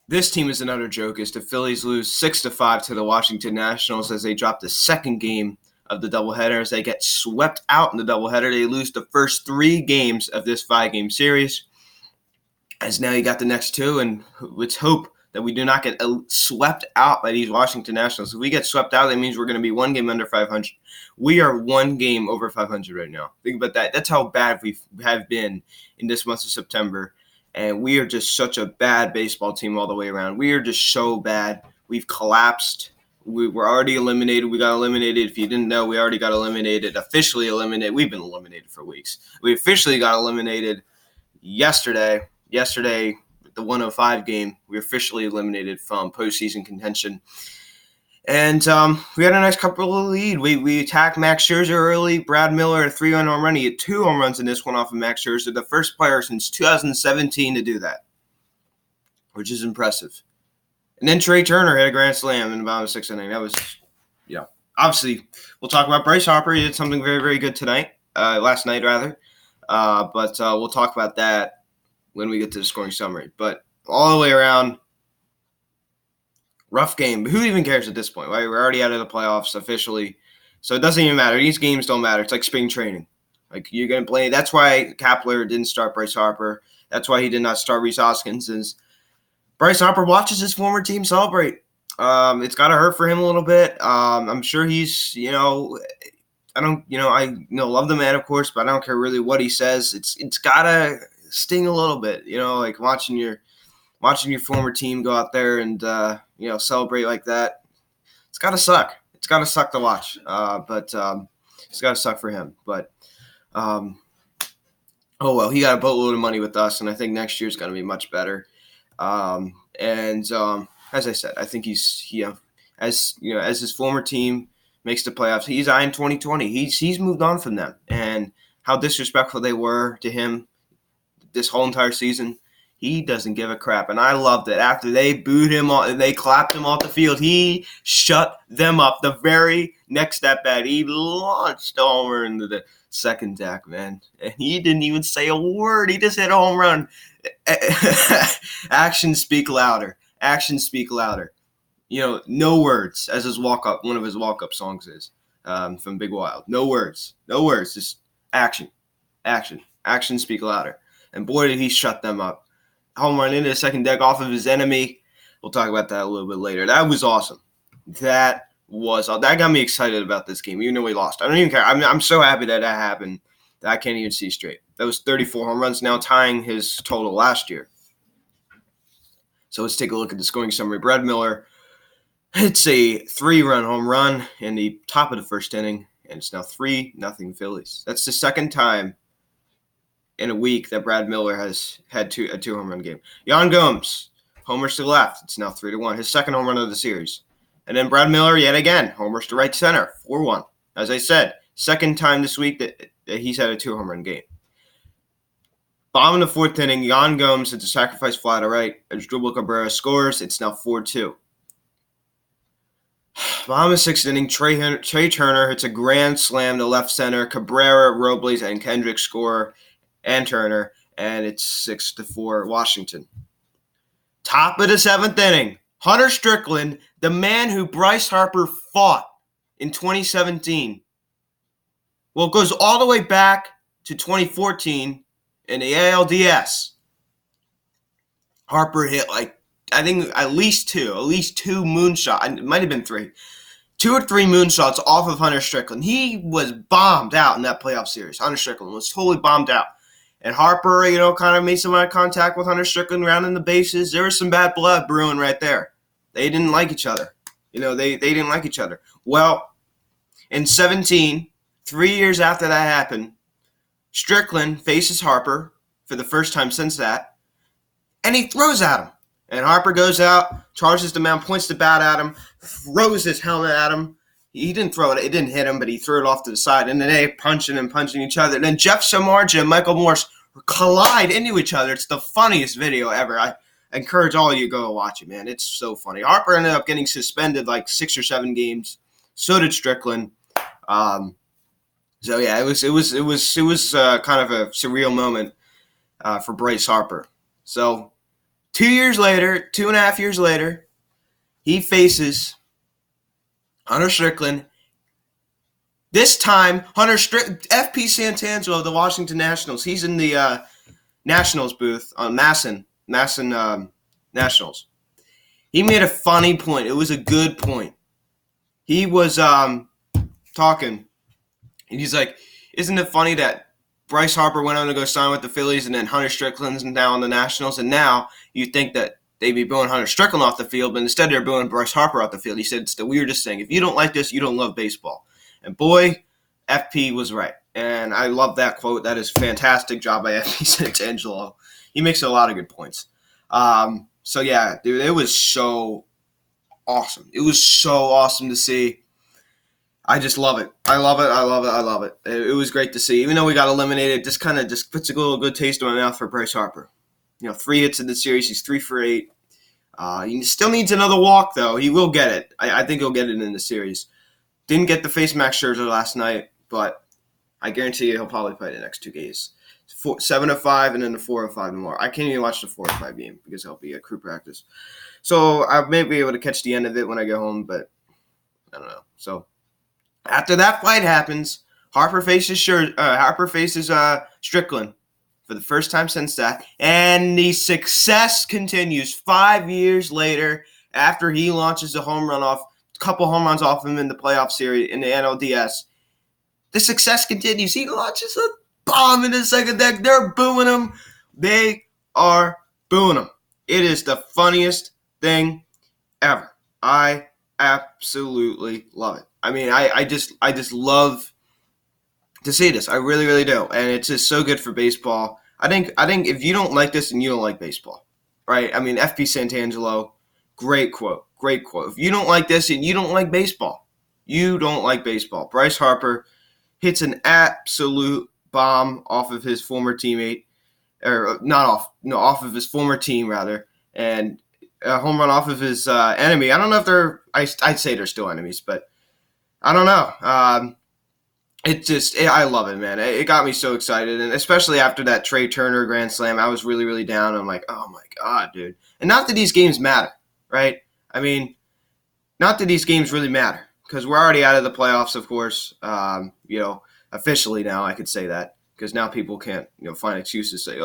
This team is another joke as the Phillies lose 6-5 to the Washington Nationals as they drop the second game of the doubleheader. As they get swept out in the doubleheader, they lose the first 3 games of this 5-game series. As now you got the next 2, and let's hope that we do not get swept out by these Washington Nationals. If we get swept out, that means we're going to be 1 game under 500. We are 1 game over 500 right now. Think about that. That's how bad we have been in this month of September. And we are just such a bad baseball team all the way around. We are just so bad. We've collapsed. We were already eliminated. We got eliminated. If you didn't know, we already got eliminated, officially eliminated. We've been eliminated for weeks. We officially got eliminated yesterday. Yesterday, the 105 game, we were officially eliminated from postseason contention. And we had a nice couple of lead. We attacked Max Scherzer early. Brad Miller, a 3-run home run. He had 2 home runs in this one off of Max Scherzer, the first player since 2017 to do that, which is impressive. And then Trey Turner hit a grand slam in the bottom of the 6th inning. That was, obviously, we'll talk about Bryce Harper. He did something very, very good last night rather. But we'll talk about that when we get to the scoring summary. But all the way around, rough game. But who even cares at this point, right? We're already out of the playoffs officially. So it doesn't even matter. These games don't matter. It's like spring training. Like, you're going to play. That's why Kapler didn't start Bryce Harper. That's why he did not start Rhys Hoskins. Is Bryce Harper watches his former team celebrate. It's got to hurt for him a little bit. I'm sure he's, I love the man, of course, but I don't care really what he says. It's got to sting a little bit, like watching your former team go out there and, celebrate like that. It's got to suck. It's got to suck to watch. But it's got to suck for him. But, oh, well, he got a boatload of money with us, and I think next year's going to be much better. As I said, I think as his former team makes the playoffs, he's eyeing 2020. He's moved on from them, and how disrespectful they were to him this whole entire season. He doesn't give a crap, and I loved it. After they booed him and they clapped him off the field, he shut them up. The very next at bat, he launched a homer into the second deck, man. And he didn't even say a word. He just hit a home run. Actions speak louder. Actions speak louder. No words, as one of his walk-up songs is from Big Wild. No words. No words. Just action. Action. Actions speak louder. And boy, did he shut them up. Home run into the second deck off of his enemy. We'll talk about that a little bit later. That was awesome. That got me excited about this game, even though we lost. I don't even care. I'm so happy that happened that I can't even see straight. That was 34 home runs, now tying his total last year. So let's take a look at the scoring summary. Brad Miller hits a 3-run home run in the top of the first inning, and it's now 3-0 Phillies. That's the second time in a week that Brad Miller has had a 2 home run game. Yan Gomes, homers to the left. It's now 3-1. His second home run of the series. And then Brad Miller, yet again, homers to right center, 4-1. As I said, second time this week that he's had a 2 home run game. Bottom of the 4th inning, Yan Gomes hits a sacrifice fly to right. As Dribble Cabrera scores, it's now 4-2. Bottom of the 6th inning, Trey Turner hits a grand slam to left center. Cabrera, Robles, and Kendrick score, and Turner, and it's 6-4 Washington. Top of the 7th inning, Hunter Strickland, the man who Bryce Harper fought in 2017. Well, it goes all the way back to 2014 in the ALDS. Harper hit I think at least two moonshots. It might have been 3. 2 or 3 moonshots off of Hunter Strickland. He was bombed out in that playoff series. Hunter Strickland was totally bombed out. And Harper, kind of made some eye contact with Hunter Strickland rounding the bases. There was some bad blood brewing right there. They didn't like each other. They didn't like each other. Well, in 17, 3 years after that happened, Strickland faces Harper for the first time since that, and he throws at him. And Harper goes out, charges the mound, points the bat at him, throws his helmet at him. He didn't throw it. It didn't hit him, but he threw it off to the side. And then they punching each other. And then Jeff Samardzija and Michael Morse collide into each other. It's the funniest video ever. I encourage all of you to go watch it, man. It's so funny. Harper ended up getting suspended 6 or 7 games. So did Strickland. So yeah, it was kind of a surreal moment for Bryce Harper. So 2.5 years later, he faces Hunter Strickland. This time, FP Santangelo of the Washington Nationals. He's in the Nationals booth on Masson Nationals. He made a funny point. It was a good point. He was talking, and he's like, isn't it funny that Bryce Harper went on to go sign with the Phillies, and then Hunter Strickland's now on the Nationals, and now you think that they'd be booing Hunter Strickland off the field, but instead they're booing Bryce Harper off the field. He said it's the weirdest thing. If you don't like this, you don't love baseball. And boy, FP was right. And I love that quote. That is a fantastic job by FP Santangelo. He makes a lot of good points. So, yeah, dude, it was so awesome. It was so awesome to see. I just love it. I love it. It was great to see. Even though we got eliminated, this kind of just puts a little good taste in my mouth for Bryce Harper. 3 hits in the series. He's 3 for 8. He still needs another walk, though. He will get it. I think he'll get it in the series. Didn't get to face Max Scherzer last night, but I guarantee you he'll probably play the next 2 games. 7-5 and then the 4-5 tomorrow. I can't even watch the 4-5 game because I'll be at crew practice. So I may be able to catch the end of it when I get home, but I don't know. So after that fight happens, Harper faces Strickland for the first time since that, and the success continues 5 years later after he launches a couple home runs off him in the playoff series in the NLDS. The success continues. He launches a bomb in the second deck. They're booing him. They are booing him. It is the funniest thing ever. I absolutely love it. I mean, I just love to see this. I really, really do. And it's just so good for baseball. I think if you don't like this, then you don't like baseball, right? I mean, FP Santangelo, great quote. If you don't like this, then you don't like baseball. You don't like baseball. Bryce Harper hits an absolute bomb off of his former teammate, off of his former team, rather, and a home run off of his enemy. I don't know if I'd say they're still enemies, but I don't know. I love it, man. It got me so excited, and especially after that Trey Turner grand slam, I was really, really down. I'm like, oh my God, dude. And not that these games matter, right? I mean, not that these games really matter because we're already out of the playoffs, of course. Officially now, I could say that because now people can't, find excuses to say,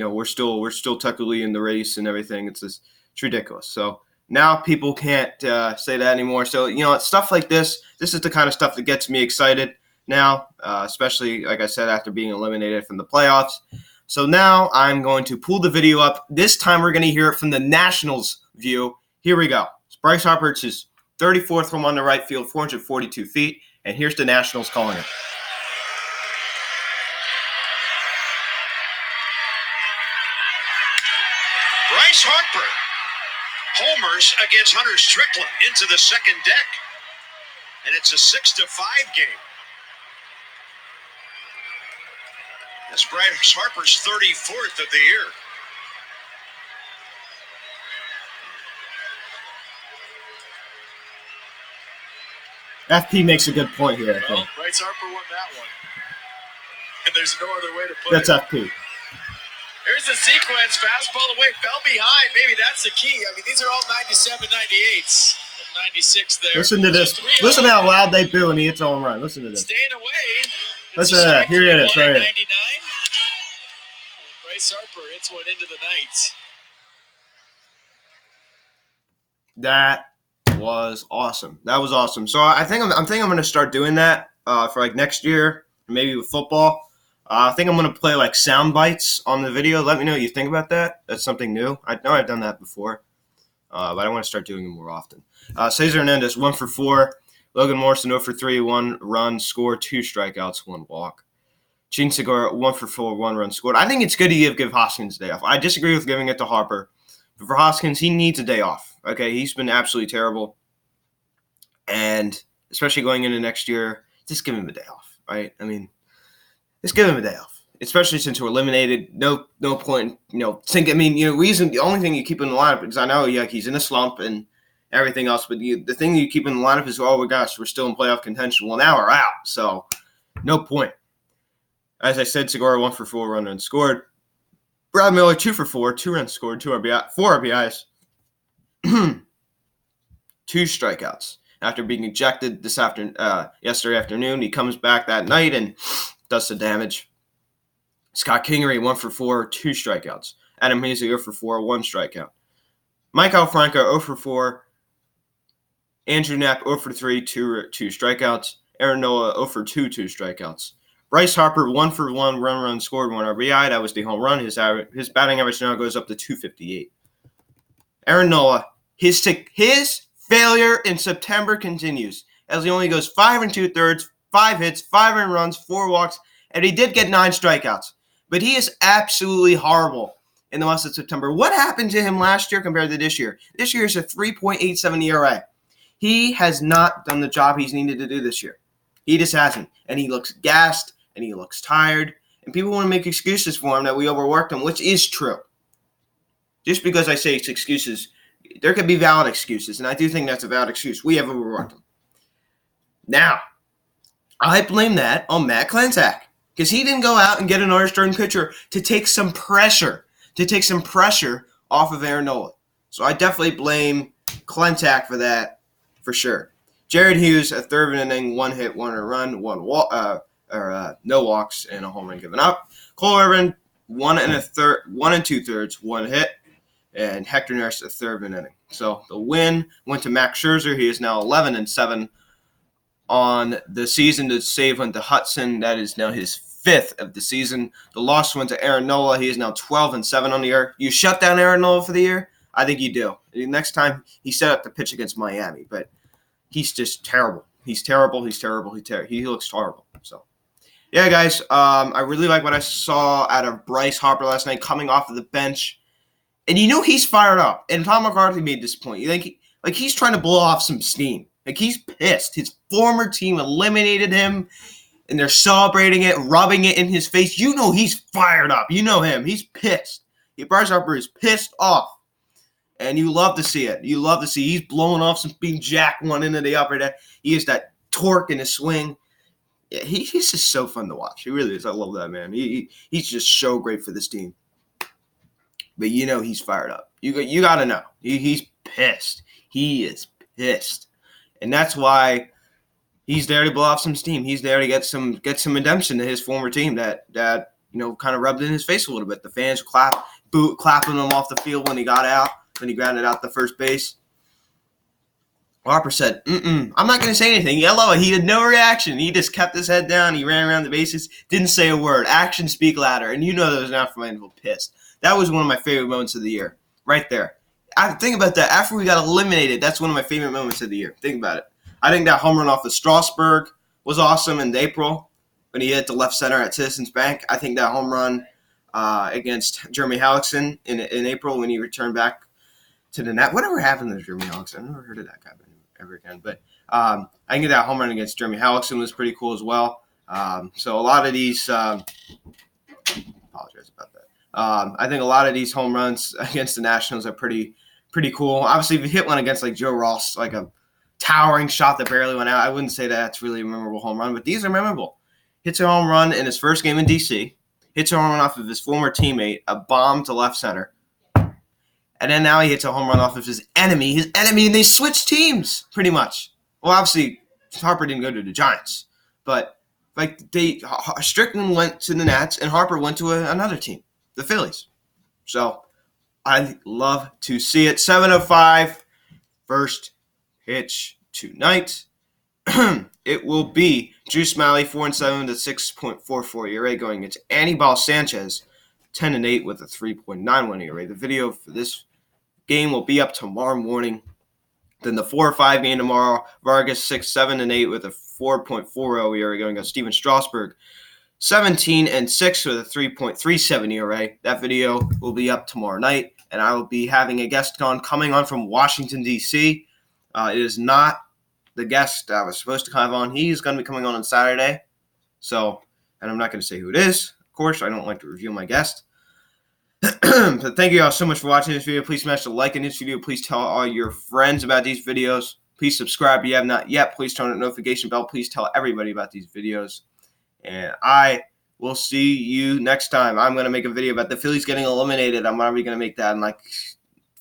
we're still technically in the race and everything. It's ridiculous. So now people can't say that anymore. So, stuff like this is the kind of stuff that gets me excited now, especially, like I said, after being eliminated from the playoffs. So now I'm going to pull the video up. This time we're going to hear it from the Nationals view. Here we go. It's Bryce Harper. It's his 34th home run to right field, 442 feet. And here's the Nationals calling it. Bryce Harper homers against Hunter Strickland into the second deck. And it's a 6-5 game. That's Bryce Harper's 34th of the year. FP makes a good point here, I think. Well, Bryce Harper won that one. And there's no other way to put That's it. FP. Here's the sequence. Fastball away. Fell behind. Maybe that's the key. I mean, these are all 97, 98s. 96 there. Listen to this. Listen to how loud they boo when he hits a home run. Listen to this. Staying away. Listen to that. Here it is, right here. 99. Bryce Harper hits one into the night. That was awesome. So I think I'm going to start doing that for like next year, maybe with football. I think I'm going to play like sound bites on the video. Let me know what you think about that. That's something new. I know I've done that before, but I want to start doing it more often. Cesar Hernandez, 1 for 4. Logan Morrison, 0 for 3, 1 run scored, 2 strikeouts, 1 walk. Gene Segura, 1 for 4, 1 run scored. I think it's good to give Hoskins a day off. I disagree with giving it to Harper. But for Hoskins, he needs a day off. Okay, he's been absolutely terrible. And especially going into next year, just give him a day off, right? I mean, just give him a day off, especially since we're eliminated. No point, the only thing you keep in the lineup, because I know he's in a slump and everything else, but the thing you keep in the lineup is, oh my gosh, we're still in playoff contention. Well, now we're out, so no point. As I said, Segura 1 for 4, run unscored. Brad Miller, 2 for 4, 2 runs scored, 4 RBIs, 2 strikeouts. After being ejected yesterday afternoon, he comes back that night and does some damage. Scott Kingery, 1 for 4, 2 strikeouts. Adam Haseley, 0 for 4, 1 strikeout. Mike Alfranco, 0 for 4. Andrew Knapp, 0 for 3, 2 strikeouts. Aaron Nola, 0 for 2, 2 strikeouts. Bryce Harper, 1 for 1, run scored, 1 RBI. That was the home run. His batting average now goes up to 258. Aaron Nola, his failure in September continues as he only goes 5 2/3, 5 hits, 5 earned runs, 4 walks, and he did get 9 strikeouts. But he is absolutely horrible in the month of September. What happened to him last year compared to this year? This year is a 3.87 ERA. He has not done the job he's needed to do this year. He just hasn't. And he looks gassed, and he looks tired. And people want to make excuses for him that we overworked him, which is true. Just because I say it's excuses, there could be valid excuses, and I do think that's a valid excuse. We have overworked him. Now, I blame that on Matt Klentak because he didn't go out and get another starting pitcher to take some pressure off of Aaron Nola. So I definitely blame Klentak for that, for sure. Jared Hughes, a third of an inning, 1 hit, 1 run, no walks, and a home run given up. Cole Irvin, 1 2/3, 1 hit, and Hector Neris, a third of an inning. So the win went to Max Scherzer. He is now 11-7 on the season. The save went to Hudson. That is now his 5th of the season. The loss went to Aaron Nola. He is now 12-7 on the year. You shut down Aaron Nola for the year? I think you do. Next time, he set up the pitch against Miami, but he's just terrible. He looks horrible. So, yeah, guys, I really like what I saw out of Bryce Harper last night coming off of the bench. And you know he's fired up. And Tom McCarthy made this point. You think he's trying to blow off some steam. Like he's pissed. His former team eliminated him, and they're celebrating it, rubbing it in his face. You know he's fired up. You know him. He's pissed. Bryce Harper is pissed off. And you love to see it. You love to see he's blowing off some being jacked one into the upper deck. He has that torque in his swing. Yeah, he's just so fun to watch. He really is. I love that man. He's just so great for this team. But you know he's fired up. You got to know. He's pissed. He is pissed. And that's why he's there to blow off some steam. He's there to get some redemption to his former team that kind of rubbed in his face a little bit. The fans clapping him off the field when he got out, when he grounded out the first base. Harper said, I'm not going to say anything. Yellow, he had no reaction. He just kept his head down. He ran around the bases, didn't say a word. Actions speak louder. And you know those Nashville pissed. That was one of my favorite moments of the year, right there. Think about that. After we got eliminated, that's one of my favorite moments of the year. Think about it. I think that home run off of Strasburg was awesome in April when he hit the left center at Citizens Bank. I think that home run against Jeremy Hellickson in April when he returned back to the net. Whatever happened to Jeremy Hellickson? I've never heard of that guy ever again. But I think that home run against Jeremy Hellickson was pretty cool as well. So a lot of these apologize about that. I think a lot of these home runs against the Nationals are pretty cool. Obviously, if you hit one against like Joe Ross, like a towering shot that barely went out, I wouldn't say that's really a memorable home run, but these are memorable. Hits a home run in his first game in D.C., hits a home run off of his former teammate, a bomb to left center, and then now he hits a home run off of his enemy, and they switched teams pretty much. Well, obviously, Harper didn't go to the Giants, but Strickland went to the Nats, and Harper went to another team, the Phillies. So I love to see it. 7:05, first pitch tonight. It will be Drew Smalley, 4-7 to 6.44 ERA, going against Anibal Sanchez, 10-8 with a 3.91 ERA. The video for this game will be up tomorrow morning. Then the 4-5 game tomorrow, Vargas 6-7-8 with a 4.40 ERA, going against Steven Strasburg, 17-6 with a 3.37 ERA. That video will be up tomorrow night, and I will be having a guest coming on from Washington, D.C. It is not the guest I was supposed to have on. He's going to be coming on Saturday. So, and I'm not going to say who it is. Of course, I don't like to reveal my guest. But thank you all so much for watching this video. Please smash the like in this video. Please tell all your friends about these videos. Please subscribe if you have not yet. Please turn on the notification bell. Please tell everybody about these videos. And I We'll see you next time. I'm going to make a video about the Phillies getting eliminated. I'm already going to make that in like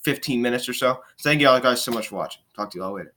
15 minutes or so. Thank you all guys so much for watching. Talk to you all later.